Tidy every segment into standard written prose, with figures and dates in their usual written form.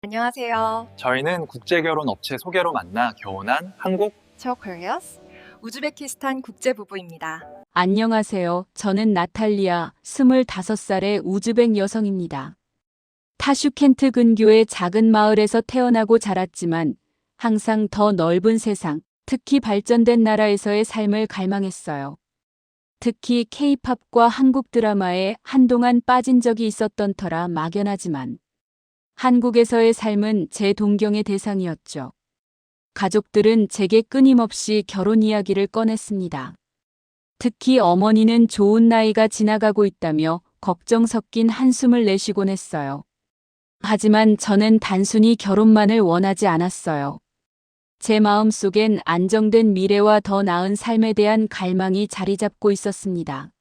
안녕하세요. 저희는 국제결혼 업체 소개로 만나 결혼한 한국 저 코리아스 우즈베키스탄 국제부부입니다. 안녕하세요. 저는 나탈리아, 25살의 우즈벡 여성입니다. 타슈켄트 근교의 작은 마을에서 태어나고 자랐지만 항상 더 넓은 세상, 특히 발전된 나라에서의 삶을 갈망했어요. 특히 K-팝과 한국 드라마에 한동안 빠진 적이 있었던 터라 막연하지만 한국에서의 삶은 제 동경의 대상이었죠. 가족들은 제게 끊임없이 결혼 이야기를 꺼냈습니다. 특히 어머니는 좋은 나이가 지나가고 있다며 걱정 섞인 한숨을 내쉬곤 했어요. 하지만 저는 단순히 결혼만을 원하지 않았어요. 제 마음속엔 안정된 미래와 더 나은 삶에 대한 갈망이 자리 잡고 있었습니다.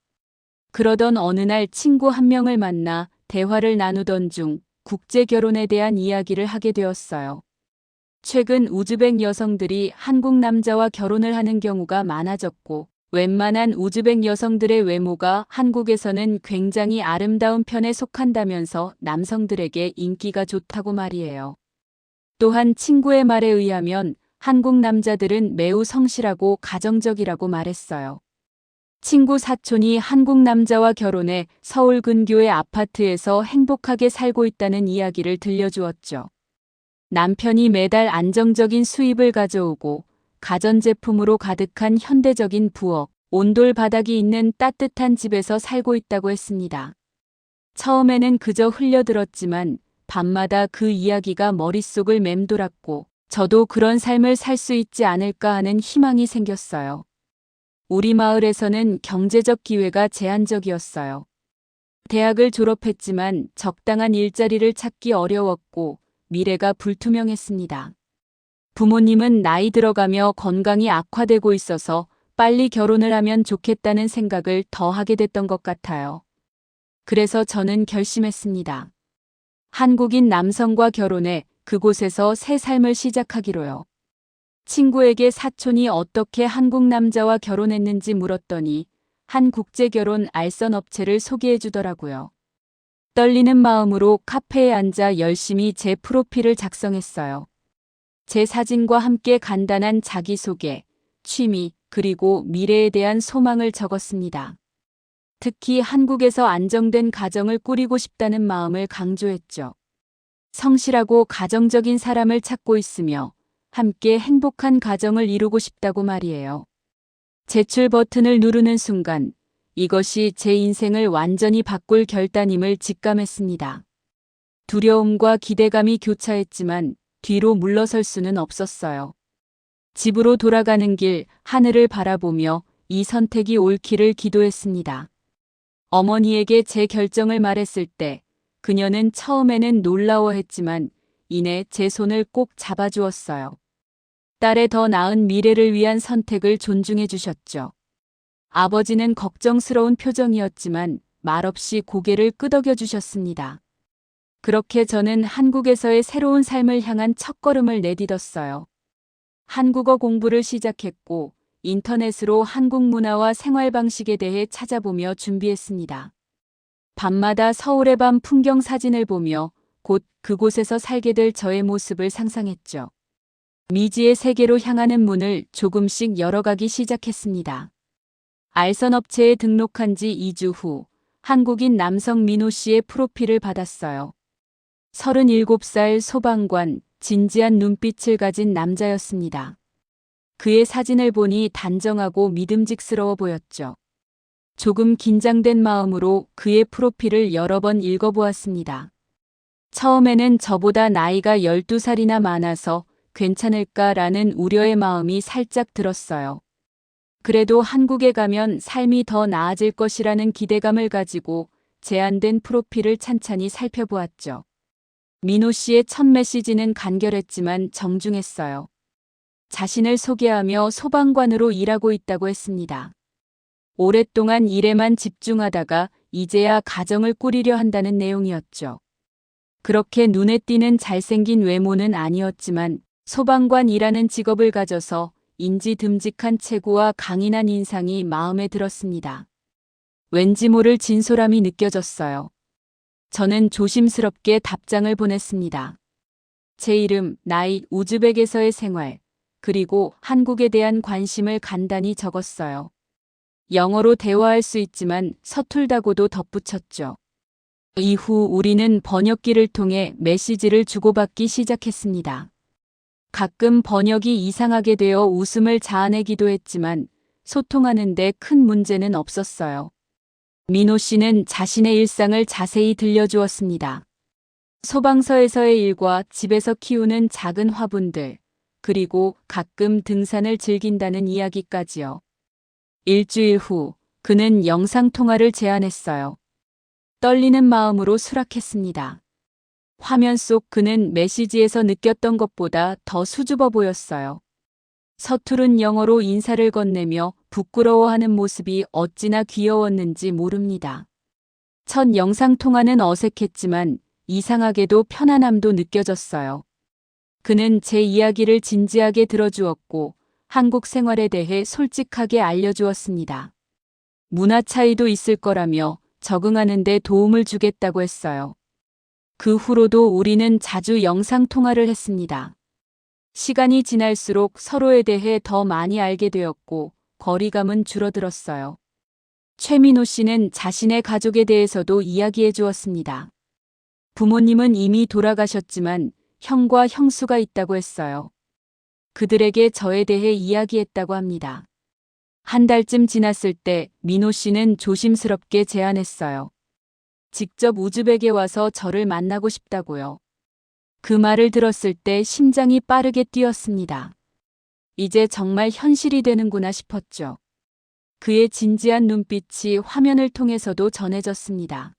그러던 어느 날 친구 한 명을 만나 대화를 나누던 중 국제 결혼에 대한 이야기를 하게 되었어요. 최근 우즈벡 여성들이 한국 남자와 결혼을 하는 경우가 많아졌고, 웬만한 우즈벡 여성들의 외모가 한국에서는 굉장히 아름다운 편에 속한다면서 남성들에게 인기가 좋다고 말이에요. 또한 친구의 말에 의하면 한국 남자들은 매우 성실하고 가정적이라고 말했어요. 친구 사촌이 한국 남자와 결혼해 서울 근교의 아파트에서 행복하게 살고 있다는 이야기를 들려주었죠. 남편이 매달 안정적인 수입을 가져오고 가전제품으로 가득한 현대적인 부엌, 온돌 바닥이 있는 따뜻한 집에서 살고 있다고 했습니다. 처음에는 그저 흘려들었지만 밤마다 그 이야기가 머릿속을 맴돌았고 저도 그런 삶을 살 수 있지 않을까 하는 희망이 생겼어요. 우리 마을에서는 경제적 기회가 제한적이었어요. 대학을 졸업했지만 적당한 일자리를 찾기 어려웠고 미래가 불투명했습니다. 부모님은 나이 들어가며 건강이 악화되고 있어서 빨리 결혼을 하면 좋겠다는 생각을 더 하게 됐던 것 같아요. 그래서 저는 결심했습니다. 한국인 남성과 결혼해 그곳에서 새 삶을 시작하기로요. 친구에게 사촌이 어떻게 한국 남자와 결혼했는지 물었더니 한 국제결혼 알선 업체를 소개해 주더라고요. 떨리는 마음으로 카페에 앉아 열심히 제 프로필을 작성했어요. 제 사진과 함께 간단한 자기소개, 취미, 그리고 미래에 대한 소망을 적었습니다. 특히 한국에서 안정된 가정을 꾸리고 싶다는 마음을 강조했죠. 성실하고 가정적인 사람을 찾고 있으며 함께 행복한 가정을 이루고 싶다고 말이에요. 제출 버튼을 누르는 순간 이것이 제 인생을 완전히 바꿀 결단임을 직감했습니다. 두려움과 기대감이 교차했지만 뒤로 물러설 수는 없었어요. 집으로 돌아가는 길 하늘을 바라보며 이 선택이 옳기를 기도했습니다. 어머니에게 제 결정을 말했을 때 그녀는 처음에는 놀라워했지만 이내 제 손을 꼭 잡아주었어요. 딸의 더 나은 미래를 위한 선택을 존중해 주셨죠. 아버지는 걱정스러운 표정이었지만 말없이 고개를 끄덕여 주셨습니다. 그렇게 저는 한국에서의 새로운 삶을 향한 첫걸음을 내딛었어요. 한국어 공부를 시작했고 인터넷으로 한국 문화와 생활 방식에 대해 찾아보며 준비했습니다. 밤마다 서울의 밤 풍경 사진을 보며 곧 그곳에서 살게 될 저의 모습을 상상했죠. 미지의 세계로 향하는 문을 조금씩 열어가기 시작했습니다. 알선 업체에 등록한 지 2주 후 한국인 남성 민호 씨의 프로필을 받았어요. 37살 소방관, 진지한 눈빛을 가진 남자였습니다. 그의 사진을 보니 단정하고 믿음직스러워 보였죠. 조금 긴장된 마음으로 그의 프로필을 여러 번 읽어보았습니다. 처음에는 저보다 나이가 12살이나 많아서 괜찮을까라는 우려의 마음이 살짝 들었어요. 그래도 한국에 가면 삶이 더 나아질 것이라는 기대감을 가지고 제안된 프로필을 찬찬히 살펴보았죠. 민호 씨의 첫 메시지는 간결했지만 정중했어요. 자신을 소개하며 소방관으로 일하고 있다고 했습니다. 오랫동안 일에만 집중하다가 이제야 가정을 꾸리려 한다는 내용이었죠. 그렇게 눈에 띄는 잘생긴 외모는 아니었지만 소방관이라는 직업을 가져서 인지 듬직한 체구와 강인한 인상이 마음에 들었습니다. 왠지 모를 진솔함이 느껴졌어요. 저는 조심스럽게 답장을 보냈습니다. 제 이름, 나이, 우즈벡에서의 생활, 그리고 한국에 대한 관심을 간단히 적었어요. 영어로 대화할 수 있지만 서툴다고도 덧붙였죠. 이후 우리는 번역기를 통해 메시지를 주고받기 시작했습니다. 가끔 번역이 이상하게 되어 웃음을 자아내기도 했지만 소통하는 데 큰 문제는 없었어요. 민호 씨는 자신의 일상을 자세히 들려주었습니다. 소방서에서의 일과 집에서 키우는 작은 화분들, 그리고 가끔 등산을 즐긴다는 이야기까지요. 일주일 후 그는 영상통화를 제안했어요. 떨리는 마음으로 수락했습니다. 화면 속 그는 메시지에서 느꼈던 것보다 더 수줍어 보였어요. 서투른 영어로 인사를 건네며 부끄러워하는 모습이 어찌나 귀여웠는지 모릅니다. 첫 영상통화는 어색했지만 이상하게도 편안함도 느껴졌어요. 그는 제 이야기를 진지하게 들어주었고 한국 생활에 대해 솔직하게 알려주었습니다. 문화 차이도 있을 거라며 적응하는 데 도움을 주겠다고 했어요. 그 후로도 우리는 자주 영상통화를 했습니다. 시간이 지날수록 서로에 대해 더 많이 알게 되었고 거리감은 줄어들었어요. 최민호 씨는 자신의 가족에 대해서도 이야기해 주었습니다. 부모님은 이미 돌아가셨지만 형과 형수가 있다고 했어요. 그들에게 저에 대해 이야기했다고 합니다. 한 달쯤 지났을 때 민호 씨는 조심스럽게 제안했어요. 직접 우즈벡에 와서 저를 만나고 싶다고요. 그 말을 들었을 때 심장이 빠르게 뛰었습니다. 이제 정말 현실이 되는구나 싶었죠. 그의 진지한 눈빛이 화면을 통해서도 전해졌습니다.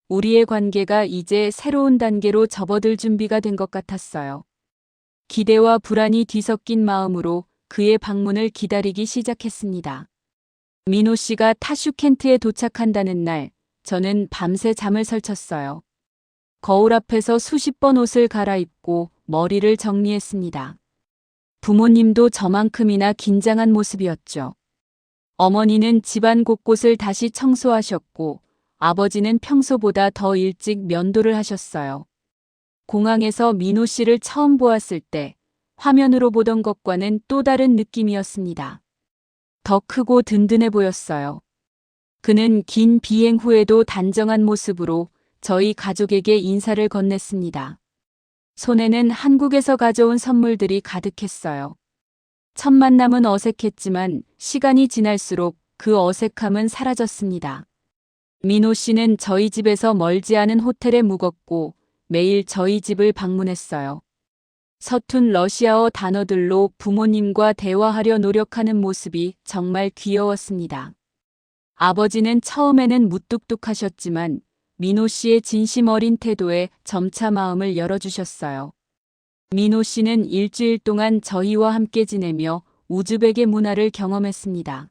우리의 관계가 이제 새로운 단계로 접어들 준비가 된 것 같았어요. 기대와 불안이 뒤섞인 마음으로 그의 방문을 기다리기 시작했습니다. 민호 씨가 타슈켄트에 도착한다는 날, 저는 밤새 잠을 설쳤어요. 거울 앞에서 수십 번 옷을 갈아입고 머리를 정리했습니다. 부모님도 저만큼이나 긴장한 모습이었죠. 어머니는 집안 곳곳을 다시 청소하셨고 아버지는 평소보다 더 일찍 면도를 하셨어요. 공항에서 민호 씨를 처음 보았을 때 화면으로 보던 것과는 또 다른 느낌이었습니다. 더 크고 든든해 보였어요. 그는 긴 비행 후에도 단정한 모습으로 저희 가족에게 인사를 건넸습니다. 손에는 한국에서 가져온 선물들이 가득했어요. 첫 만남은 어색했지만 시간이 지날수록 그 어색함은 사라졌습니다. 민호 씨는 저희 집에서 멀지 않은 호텔에 묵었고 매일 저희 집을 방문했어요. 서툰 러시아어 단어들로 부모님과 대화하려 노력하는 모습이 정말 귀여웠습니다. 아버지는 처음에는 무뚝뚝하셨지만 민호 씨의 진심 어린 태도에 점차 마음을 열어주셨어요. 민호 씨는 일주일 동안 저희와 함께 지내며 우즈벡의 문화를 경험했습니다.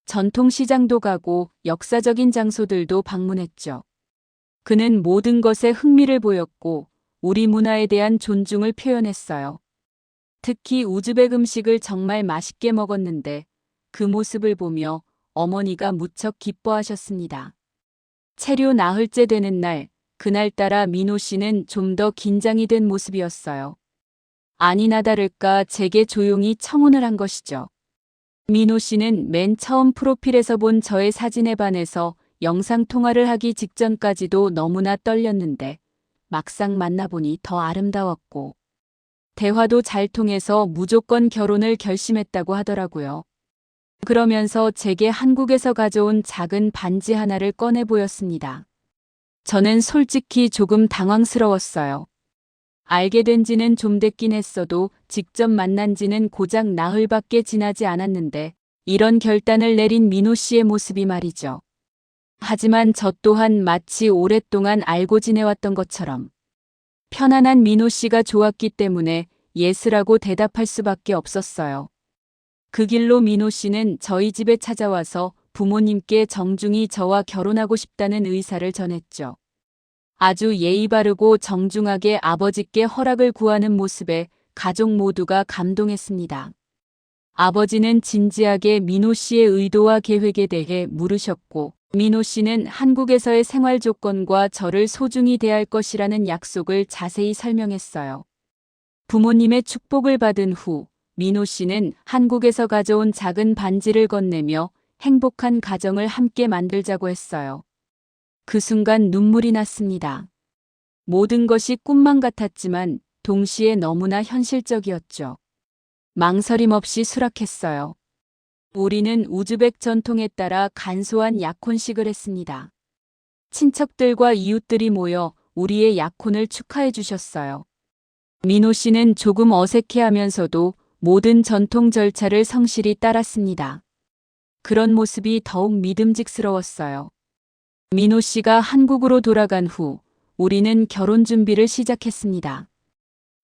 전통시장도 가고 역사적인 장소들도 방문했죠. 그는 모든 것에 흥미를 보였고 우리 문화에 대한 존중을 표현했어요. 특히 우즈벡 음식을 정말 맛있게 먹었는데 그 모습을 보며 어머니가 무척 기뻐하셨습니다. 체류 나흘째 되는 날, 그날따라 민호 씨는 좀 더 긴장이 된 모습이었어요. 아니나 다를까 제게 조용히 청혼을 한 것이죠. 민호 씨는 맨 처음 프로필에서 본 저의 사진에 반해서 영상통화를 하기 직전까지도 너무나 떨렸는데 막상 만나보니 더 아름다웠고 대화도 잘 통해서 무조건 결혼을 결심했다고 하더라고요. 그러면서 제게 한국에서 가져온 작은 반지 하나를 꺼내 보였습니다. 저는 솔직히 조금 당황스러웠어요. 알게 된 지는 좀 됐긴 했어도 직접 만난 지는 고작 나흘밖에 지나지 않았는데 이런 결단을 내린 민호 씨의 모습이 말이죠. 하지만 저 또한 마치 오랫동안 알고 지내왔던 것처럼 편안한 민호 씨가 좋았기 때문에 예스라고 대답할 수밖에 없었어요. 그 길로 민호 씨는 저희 집에 찾아와서 부모님께 정중히 저와 결혼하고 싶다는 의사를 전했죠. 아주 예의 바르고 정중하게 아버지께 허락을 구하는 모습에 가족 모두가 감동했습니다. 아버지는 진지하게 민호 씨의 의도와 계획에 대해 물으셨고 민호 씨는 한국에서의 생활 조건과 저를 소중히 대할 것이라는 약속을 자세히 설명했어요. 부모님의 축복을 받은 후 민호 씨는 한국에서 가져온 작은 반지를 건네며 행복한 가정을 함께 만들자고 했어요. 그 순간 눈물이 났습니다. 모든 것이 꿈만 같았지만 동시에 너무나 현실적이었죠. 망설임 없이 수락했어요. 우리는 우즈벡 전통에 따라 간소한 약혼식을 했습니다. 친척들과 이웃들이 모여 우리의 약혼을 축하해 주셨어요. 민호 씨는 조금 어색해하면서도 모든 전통 절차를 성실히 따랐습니다. 그런 모습이 더욱 믿음직스러웠어요. 민호 씨가 한국으로 돌아간 후 우리는 결혼 준비를 시작했습니다.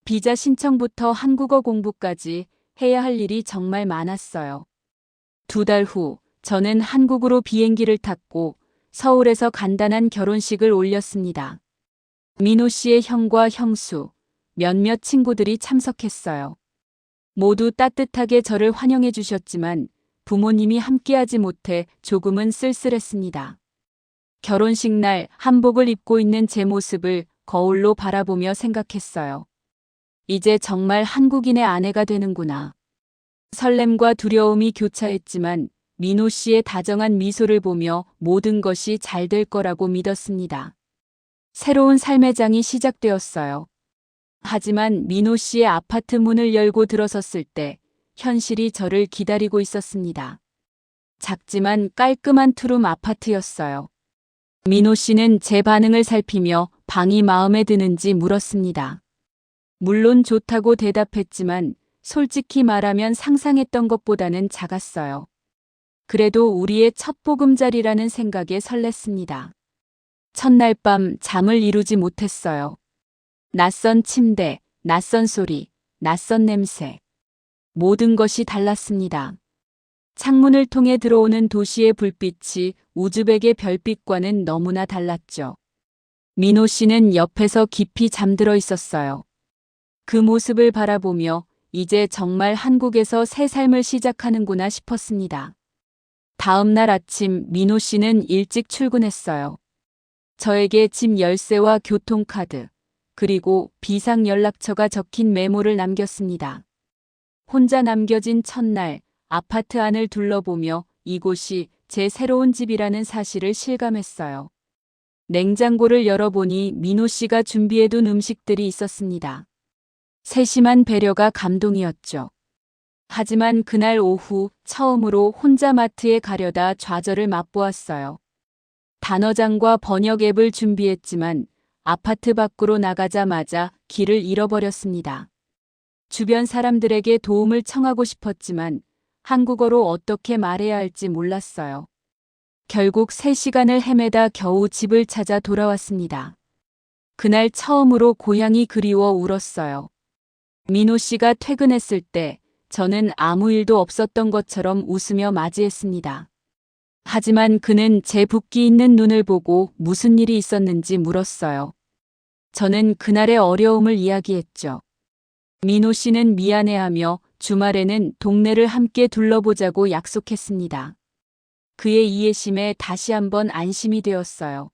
비자 신청부터 한국어 공부까지 해야 할 일이 정말 많았어요. 2달 후 저는 한국으로 비행기를 탔고 서울에서 간단한 결혼식을 올렸습니다. 민호 씨의 형과 형수, 몇몇 친구들이 참석했어요. 모두 따뜻하게 저를 환영해 주셨지만 부모님이 함께하지 못해 조금은 쓸쓸했습니다. 결혼식 날 한복을 입고 있는 제 모습을 거울로 바라보며 생각했어요. 이제 정말 한국인의 아내가 되는구나. 설렘과 두려움이 교차했지만 민호 씨의 다정한 미소를 보며 모든 것이 잘 될 거라고 믿었습니다. 새로운 삶의 장이 시작되었어요. 하지만 민호 씨의 아파트 문을 열고 들어섰을 때 현실이 저를 기다리고 있었습니다. 작지만 깔끔한 투룸 아파트였어요. 민호 씨는 제 반응을 살피며 방이 마음에 드는지 물었습니다. 물론 좋다고 대답했지만 솔직히 말하면 상상했던 것보다는 작았어요. 그래도 우리의 첫 보금자리라는 생각에 설렜습니다. 첫날 밤 잠을 이루지 못했어요. 낯선 침대, 낯선 소리, 낯선 냄새. 모든 것이 달랐습니다. 창문을 통해 들어오는 도시의 불빛이 우즈벡의 별빛과는 너무나 달랐죠. 민호 씨는 옆에서 깊이 잠들어 있었어요. 그 모습을 바라보며 이제 정말 한국에서 새 삶을 시작하는구나 싶었습니다. 다음 날 아침 민호 씨는 일찍 출근했어요. 저에게 집 열쇠와 교통카드, 그리고 비상 연락처가 적힌 메모를 남겼습니다. 혼자 남겨진 첫날 아파트 안을 둘러보며 이곳이 제 새로운 집이라는 사실을 실감했어요. 냉장고를 열어보니 민호 씨가 준비해둔 음식들이 있었습니다. 세심한 배려가 감동이었죠. 하지만 그날 오후 처음으로 혼자 마트에 가려다 좌절을 맛보았어요. 단어장과 번역 앱을 준비했지만 아파트 밖으로 나가자마자 길을 잃어버렸습니다. 주변 사람들에게 도움을 청하고 싶었지만 한국어로 어떻게 말해야 할지 몰랐어요. 결국 3시간을 헤매다 겨우 집을 찾아 돌아왔습니다. 그날 처음으로 고향이 그리워 울었어요. 민호 씨가 퇴근했을 때 저는 아무 일도 없었던 것처럼 웃으며 맞이했습니다. 하지만 그는 제 붓기 있는 눈을 보고 무슨 일이 있었는지 물었어요. 저는 그날의 어려움을 이야기했죠. 민호 씨는 미안해하며 주말에는 동네를 함께 둘러보자고 약속했습니다. 그의 이해심에 다시 한번 안심이 되었어요.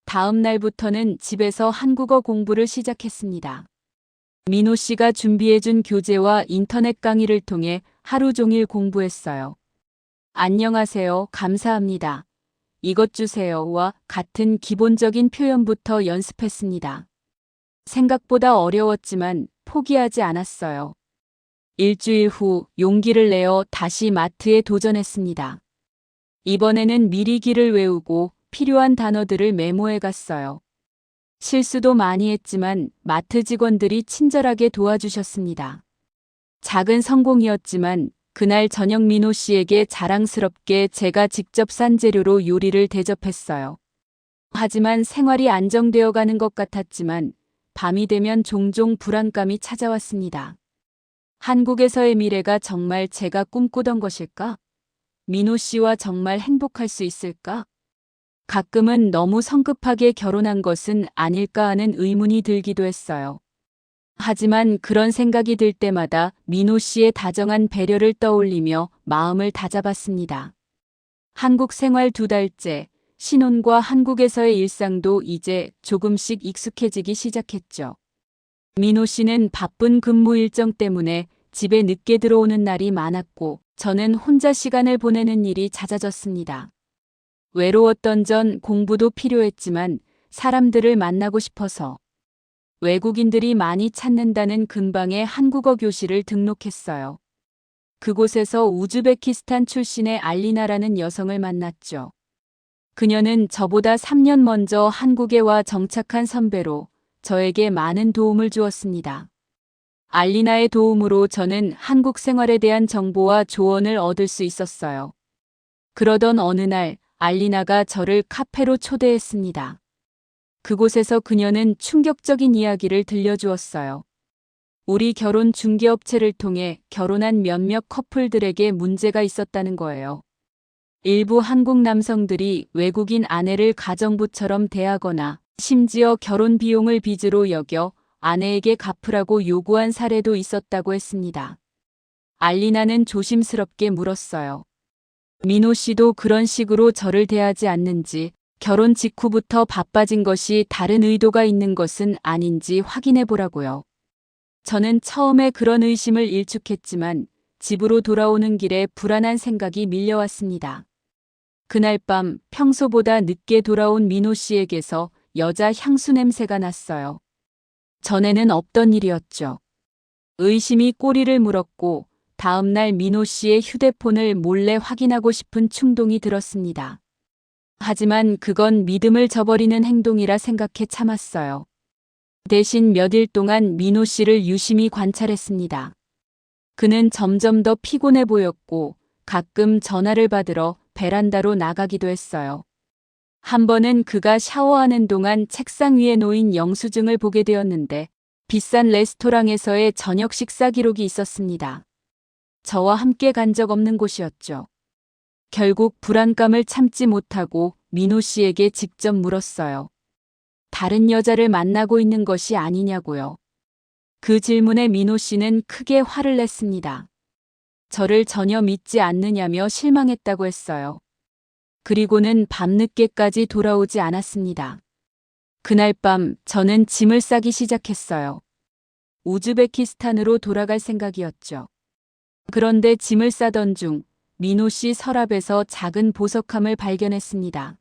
다음 날부터는 집에서 한국어 공부를 시작했습니다. 민호 씨가 준비해준 교재와 인터넷 강의를 통해 하루 종일 공부했어요. 안녕하세요, 감사합니다. 이것 주세요와 같은 기본적인 표현부터 연습했습니다. 생각보다 어려웠지만 포기하지 않았어요. 일주일 후 용기를 내어 다시 마트에 도전했습니다. 이번에는 미리 길을 외우고 필요한 단어들을 메모해 갔어요. 실수도 많이 했지만 마트 직원들이 친절하게 도와주셨습니다. 작은 성공이었지만 그날 저녁 민호 씨에게 자랑스럽게 제가 직접 산 재료로 요리를 대접했어요. 하지만 생활이 안정되어 가는 것 같았지만 밤이 되면 종종 불안감이 찾아왔습니다. 한국에서의 미래가 정말 제가 꿈꾸던 것일까? 민호 씨와 정말 행복할 수 있을까? 가끔은 너무 성급하게 결혼한 것은 아닐까 하는 의문이 들기도 했어요. 하지만 그런 생각이 들 때마다 민호 씨의 다정한 배려를 떠올리며 마음을 다잡았습니다. 한국 생활 2달째, 신혼과 한국에서의 일상도 이제 조금씩 익숙해지기 시작했죠. 민호 씨는 바쁜 근무 일정 때문에 집에 늦게 들어오는 날이 많았고 저는 혼자 시간을 보내는 일이 잦아졌습니다. 외로웠던 전 공부도 필요했지만 사람들을 만나고 싶어서 외국인들이 많이 찾는다는 근방의 한국어 교실을 등록했어요. 그곳에서 우즈베키스탄 출신의 알리나라는 여성을 만났죠. 그녀는 저보다 3년 먼저 한국에 와 정착한 선배로 저에게 많은 도움을 주었습니다. 알리나의 도움으로 저는 한국 생활에 대한 정보와 조언을 얻을 수 있었어요. 그러던 어느 날 알리나가 저를 카페로 초대했습니다. 그곳에서 그녀는 충격적인 이야기를 들려주었어요. 우리 결혼 중개업체를 통해 결혼한 몇몇 커플들에게 문제가 있었다는 거예요. 일부 한국 남성들이 외국인 아내를 가정부처럼 대하거나 심지어 결혼 비용을 빚으로 여겨 아내에게 갚으라고 요구한 사례도 있었다고 했습니다. 알리나는 조심스럽게 물었어요. 민호 씨도 그런 식으로 저를 대하지 않는지, 결혼 직후부터 바빠진 것이 다른 의도가 있는 것은 아닌지 확인해 보라고요. 저는 처음에 그런 의심을 일축했지만 집으로 돌아오는 길에 불안한 생각이 밀려왔습니다. 그날 밤 평소보다 늦게 돌아온 민호 씨에게서 여자 향수 냄새가 났어요. 전에는 없던 일이었죠. 의심이 꼬리를 물었고 다음 날 민호 씨의 휴대폰을 몰래 확인하고 싶은 충동이 들었습니다. 하지만 그건 믿음을 저버리는 행동이라 생각해 참았어요. 대신 몇 일 동안 민호 씨를 유심히 관찰했습니다. 그는 점점 더 피곤해 보였고 가끔 전화를 받으러 베란다로 나가기도 했어요. 한 번은 그가 샤워하는 동안 책상 위에 놓인 영수증을 보게 되었는데 비싼 레스토랑에서의 저녁 식사 기록이 있었습니다. 저와 함께 간 적 없는 곳이었죠. 결국 불안감을 참지 못하고 민호 씨에게 직접 물었어요. 다른 여자를 만나고 있는 것이 아니냐고요. 그 질문에 민호 씨는 크게 화를 냈습니다. 저를 전혀 믿지 않느냐며 실망했다고 했어요. 그리고는 밤늦게까지 돌아오지 않았습니다. 그날 밤 저는 짐을 싸기 시작했어요. 우즈베키스탄으로 돌아갈 생각이었죠. 그런데 짐을 싸던 중 민호 씨 서랍에서 작은 보석함을 발견했습니다.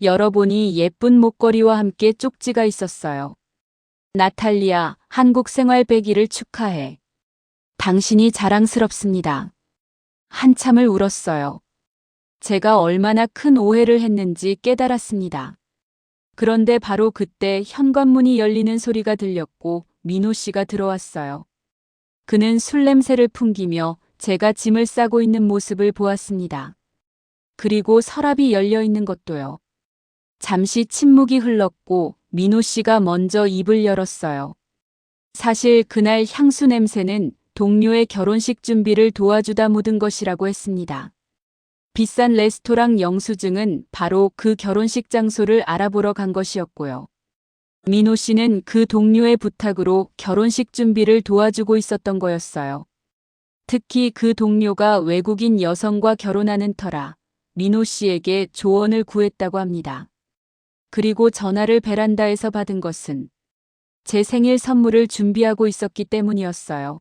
열어보니 예쁜 목걸이와 함께 쪽지가 있었어요. 나탈리아, 한국 생활 100일을 축하해. 당신이 자랑스럽습니다. 한참을 울었어요. 제가 얼마나 큰 오해를 했는지 깨달았습니다. 그런데 바로 그때 현관문이 열리는 소리가 들렸고 민호 씨가 들어왔어요. 그는 술 냄새를 풍기며 제가 짐을 싸고 있는 모습을 보았습니다. 그리고 서랍이 열려 있는 것도요. 잠시 침묵이 흘렀고 민호 씨가 먼저 입을 열었어요. 사실 그날 향수 냄새는 동료의 결혼식 준비를 도와주다 묻은 것이라고 했습니다. 비싼 레스토랑 영수증은 바로 그 결혼식 장소를 알아보러 간 것이었고요. 민호 씨는 그 동료의 부탁으로 결혼식 준비를 도와주고 있었던 거였어요. 특히 그 동료가 외국인 여성과 결혼하는 터라 민호 씨에게 조언을 구했다고 합니다. 그리고 전화를 베란다에서 받은 것은 제 생일 선물을 준비하고 있었기 때문이었어요.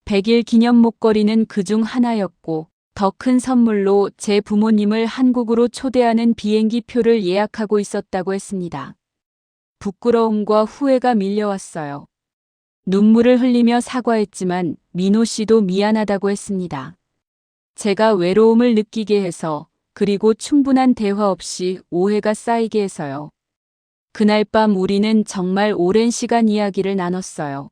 100일 기념 목걸이는 그중 하나였고 더 큰 선물로 제 부모님을 한국으로 초대하는 비행기 표를 예약하고 있었다고 했습니다. 부끄러움과 후회가 밀려왔어요. 눈물을 흘리며 사과했지만 민호 씨도 미안하다고 했습니다. 제가 외로움을 느끼게 해서, 그리고 충분한 대화 없이 오해가 쌓이게 해서요. 그날 밤 우리는 정말 오랜 시간 이야기를 나눴어요.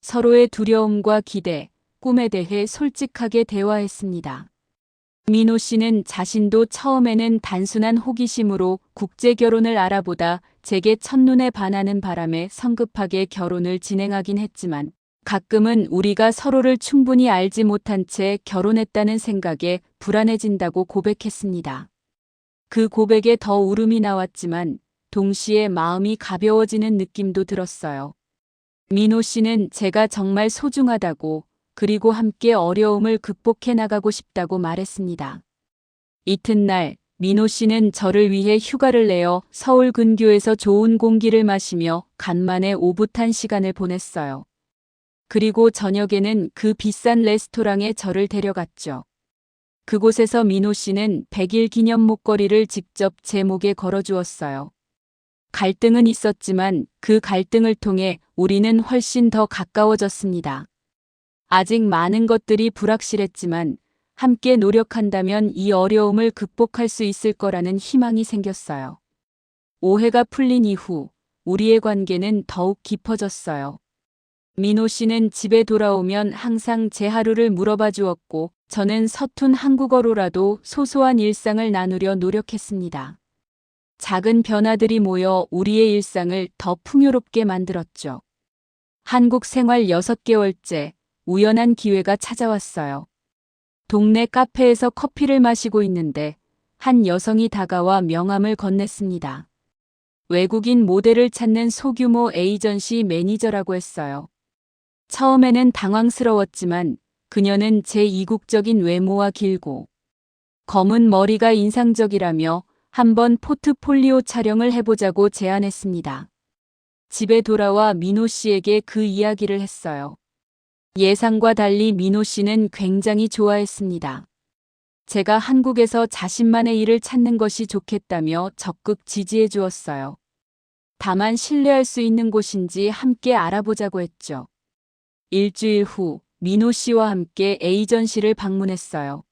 서로의 두려움과 기대, 꿈에 대해 솔직하게 대화했습니다. 민호 씨는 자신도 처음에는 단순한 호기심으로 국제 결혼을 알아보다 제게 첫눈에 반하는 바람에 성급하게 결혼을 진행하긴 했지만 가끔은 우리가 서로를 충분히 알지 못한 채 결혼했다는 생각에 불안해진다고 고백했습니다. 그 고백에 더 울음이 나왔지만 동시에 마음이 가벼워지는 느낌도 들었어요. 민호 씨는 제가 정말 소중하다고, 그리고 함께 어려움을 극복해 나가고 싶다고 말했습니다. 이튿날 민호 씨는 저를 위해 휴가를 내어 서울 근교에서 좋은 공기를 마시며 간만에 오붓한 시간을 보냈어요. 그리고 저녁에는 그 비싼 레스토랑에 저를 데려갔죠. 그곳에서 민호 씨는 100일 기념 목걸이를 직접 제 목에 걸어주었어요. 갈등은 있었지만 그 갈등을 통해 우리는 훨씬 더 가까워졌습니다. 아직 많은 것들이 불확실했지만 함께 노력한다면 이 어려움을 극복할 수 있을 거라는 희망이 생겼어요. 오해가 풀린 이후 우리의 관계는 더욱 깊어졌어요. 민호 씨는 집에 돌아오면 항상 제 하루를 물어봐 주었고 저는 서툰 한국어로라도 소소한 일상을 나누려 노력했습니다. 작은 변화들이 모여 우리의 일상을 더 풍요롭게 만들었죠. 한국 생활 6개월째 우연한 기회가 찾아왔어요. 동네 카페에서 커피를 마시고 있는데 한 여성이 다가와 명함을 건넸습니다. 외국인 모델을 찾는 소규모 에이전시 매니저라고 했어요. 처음에는 당황스러웠지만 그녀는 제 이국적인 외모와 길고 검은 머리가 인상적이라며 한번 포트폴리오 촬영을 해보자고 제안했습니다. 집에 돌아와 민호 씨에게 그 이야기를 했어요. 예상과 달리 민호 씨는 굉장히 좋아했습니다. 제가 한국에서 자신만의 일을 찾는 것이 좋겠다며 적극 지지해 주었어요. 다만 신뢰할 수 있는 곳인지 함께 알아보자고 했죠. 일주일 후 민호 씨와 함께 에이전시를 방문했어요.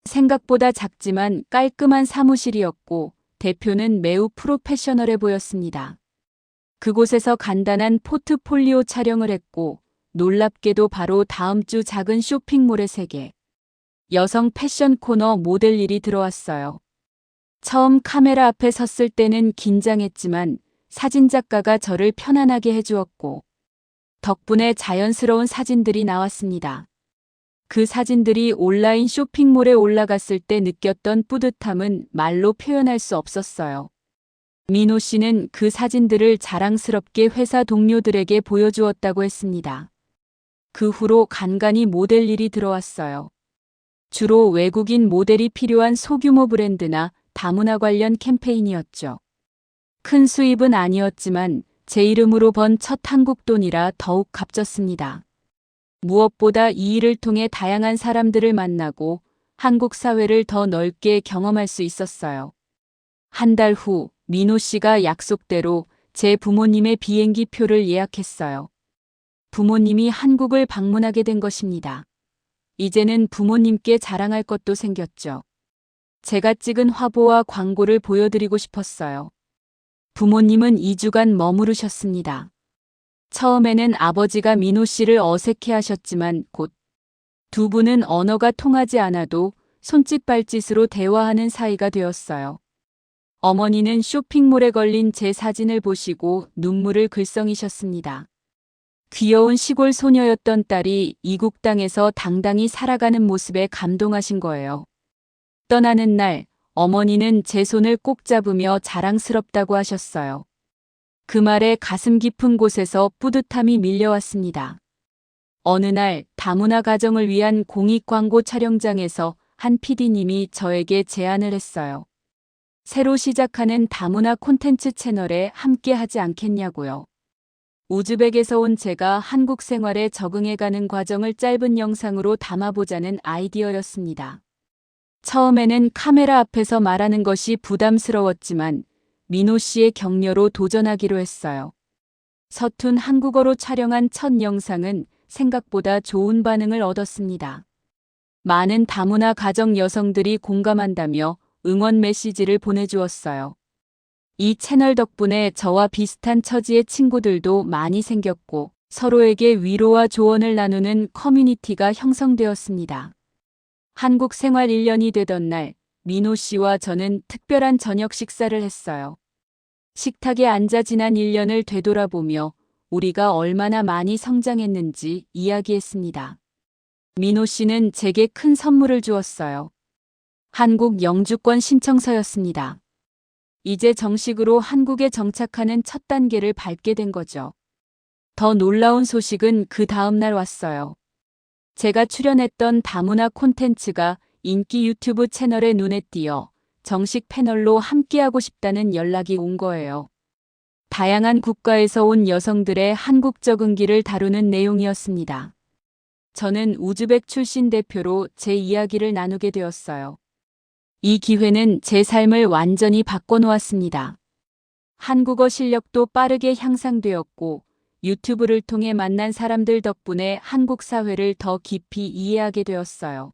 생각보다 작지만 깔끔한 사무실이었고 대표는 매우 프로페셔널해 보였습니다. 그곳에서 간단한 포트폴리오 촬영을 했고 놀랍게도 바로 다음 주 작은 쇼핑몰의 세계. 여성 패션 코너 모델 일이 들어왔어요. 처음 카메라 앞에 섰을 때는 긴장했지만 사진작가가 저를 편안하게 해주었고 덕분에 자연스러운 사진들이 나왔습니다. 그 사진들이 온라인 쇼핑몰에 올라갔을 때 느꼈던 뿌듯함은 말로 표현할 수 없었어요. 민호 씨는 그 사진들을 자랑스럽게 회사 동료들에게 보여주었다고 했습니다. 그 후로 간간히 모델 일이 들어왔어요. 주로 외국인 모델이 필요한 소규모 브랜드나 다문화 관련 캠페인이었죠. 큰 수입은 아니었지만 제 이름으로 번 첫 한국 돈이라 더욱 값졌습니다. 무엇보다 이 일을 통해 다양한 사람들을 만나고 한국 사회를 더 넓게 경험할 수 있었어요. 한 달 후 민호 씨가 약속대로 제 부모님의 비행기 표를 예약했어요. 부모님이 한국을 방문하게 된 것입니다. 이제는 부모님께 자랑할 것도 생겼죠. 제가 찍은 화보와 광고를 보여드리고 싶었어요. 부모님은 2주간 머무르셨습니다. 처음에는 아버지가 민호 씨를 어색해 하셨지만 곧 두 분은 언어가 통하지 않아도 손짓 발짓으로 대화하는 사이가 되었어요. 어머니는 쇼핑몰에 걸린 제 사진을 보시고 눈물을 글썽이셨습니다. 귀여운 시골 소녀였던 딸이 이국 땅에서 당당히 살아가는 모습에 감동하신 거예요. 떠나는 날 어머니는 제 손을 꼭 잡으며 자랑스럽다고 하셨어요. 그 말에 가슴 깊은 곳에서 뿌듯함이 밀려왔습니다. 어느 날 다문화 가정을 위한 공익 광고 촬영장에서 한 PD님이 저에게 제안을 했어요. 새로 시작하는 다문화 콘텐츠 채널에 함께 하지 않겠냐고요. 우즈벡에서 온 제가 한국 생활에 적응해가는 과정을 짧은 영상으로 담아보자는 아이디어였습니다. 처음에는 카메라 앞에서 말하는 것이 부담스러웠지만 민호 씨의 격려로 도전하기로 했어요. 서툰 한국어로 촬영한 첫 영상은 생각보다 좋은 반응을 얻었습니다. 많은 다문화 가정 여성들이 공감한다며 응원 메시지를 보내주었어요. 이 채널 덕분에 저와 비슷한 처지의 친구들도 많이 생겼고 서로에게 위로와 조언을 나누는 커뮤니티가 형성되었습니다. 한국 생활 1년이 되던 날 민호 씨와 저는 특별한 저녁 식사를 했어요. 식탁에 앉아 지난 1년을 되돌아보며 우리가 얼마나 많이 성장했는지 이야기했습니다. 민호 씨는 제게 큰 선물을 주었어요. 한국 영주권 신청서였습니다. 이제 정식으로 한국에 정착하는 첫 단계를 밟게 된 거죠. 더 놀라운 소식은 그 다음 날 왔어요. 제가 출연했던 다문화 콘텐츠가 인기 유튜브 채널에 눈에 띄어 정식 패널로 함께하고 싶다는 연락이 온 거예요. 다양한 국가에서 온 여성들의 한국 적응기를 다루는 내용이었습니다. 저는 우즈벡 출신 대표로 제 이야기를 나누게 되었어요. 이 기회는 제 삶을 완전히 바꿔놓았습니다. 한국어 실력도 빠르게 향상되었고 유튜브를 통해 만난 사람들 덕분에 한국 사회를 더 깊이 이해하게 되었어요.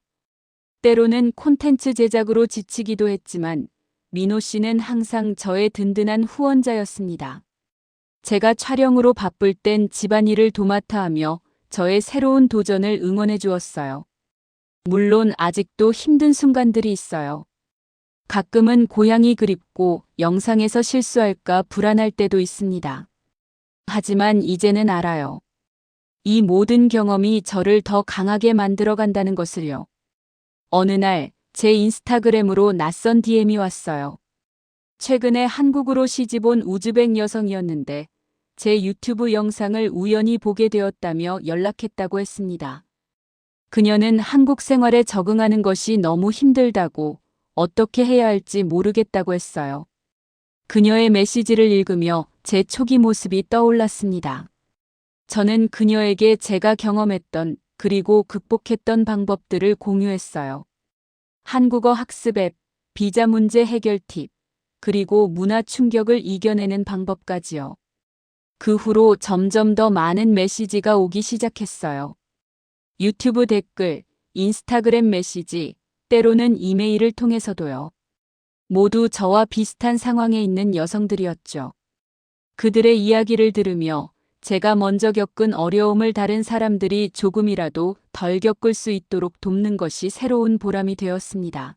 때로는 콘텐츠 제작으로 지치기도 했지만 민호 씨는 항상 저의 든든한 후원자였습니다. 제가 촬영으로 바쁠 땐 집안일을 도맡아 하며 저의 새로운 도전을 응원해 주었어요. 물론 아직도 힘든 순간들이 있어요. 가끔은 고향이 그립고 영상에서 실수할까 불안할 때도 있습니다. 하지만 이제는 알아요. 이 모든 경험이 저를 더 강하게 만들어 간다는 것을요. 어느 날 제 인스타그램으로 낯선 DM이 왔어요. 최근에 한국으로 시집온 우즈벡 여성이었는데 제 유튜브 영상을 우연히 보게 되었다며 연락했다고 했습니다. 그녀는 한국 생활에 적응하는 것이 너무 힘들다고 어떻게 해야 할지 모르겠다고 했어요. 그녀의 메시지를 읽으며 제 초기 모습이 떠올랐습니다. 저는 그녀에게 제가 경험했던 그리고 극복했던 방법들을 공유했어요. 한국어 학습 앱, 비자 문제 해결 팁, 그리고 문화 충격을 이겨내는 방법까지요. 그 후로 점점 더 많은 메시지가 오기 시작했어요. 유튜브 댓글, 인스타그램 메시지, 때로는 이메일을 통해서도요. 모두 저와 비슷한 상황에 있는 여성들이었죠. 그들의 이야기를 들으며 제가 먼저 겪은 어려움을 다른 사람들이 조금이라도 덜 겪을 수 있도록 돕는 것이 새로운 보람이 되었습니다.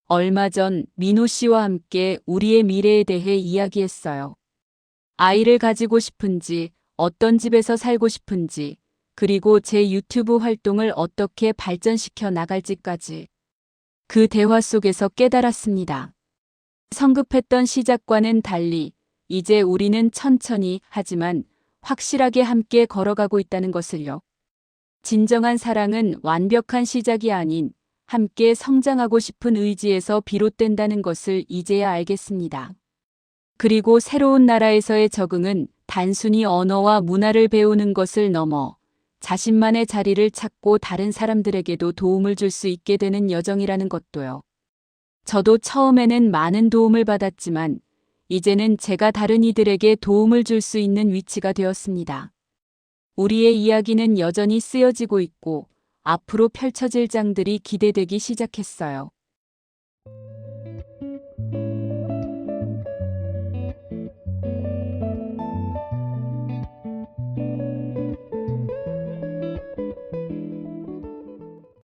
얼마 전 민호 씨와 함께 우리의 미래에 대해 이야기했어요. 아이를 가지고 싶은지, 어떤 집에서 살고 싶은지, 그리고 제 유튜브 활동을 어떻게 발전시켜 나갈지까지. 그 대화 속에서 깨달았습니다. 성급했던 시작과는 달리 이제 우리는 천천히 하지만 확실하게 함께 걸어가고 있다는 것을요. 진정한 사랑은 완벽한 시작이 아닌 함께 성장하고 싶은 의지에서 비롯된다는 것을 이제야 알겠습니다. 그리고 새로운 나라에서의 적응은 단순히 언어와 문화를 배우는 것을 넘어 자신만의 자리를 찾고 다른 사람들에게도 도움을 줄 수 있게 되는 여정이라는 것도요. 저도 처음에는 많은 도움을 받았지만 이제는 제가 다른 이들에게 도움을 줄 수 있는 위치가 되었습니다. 우리의 이야기는 여전히 쓰여지고 있고 앞으로 펼쳐질 장들이 기대되기 시작했어요.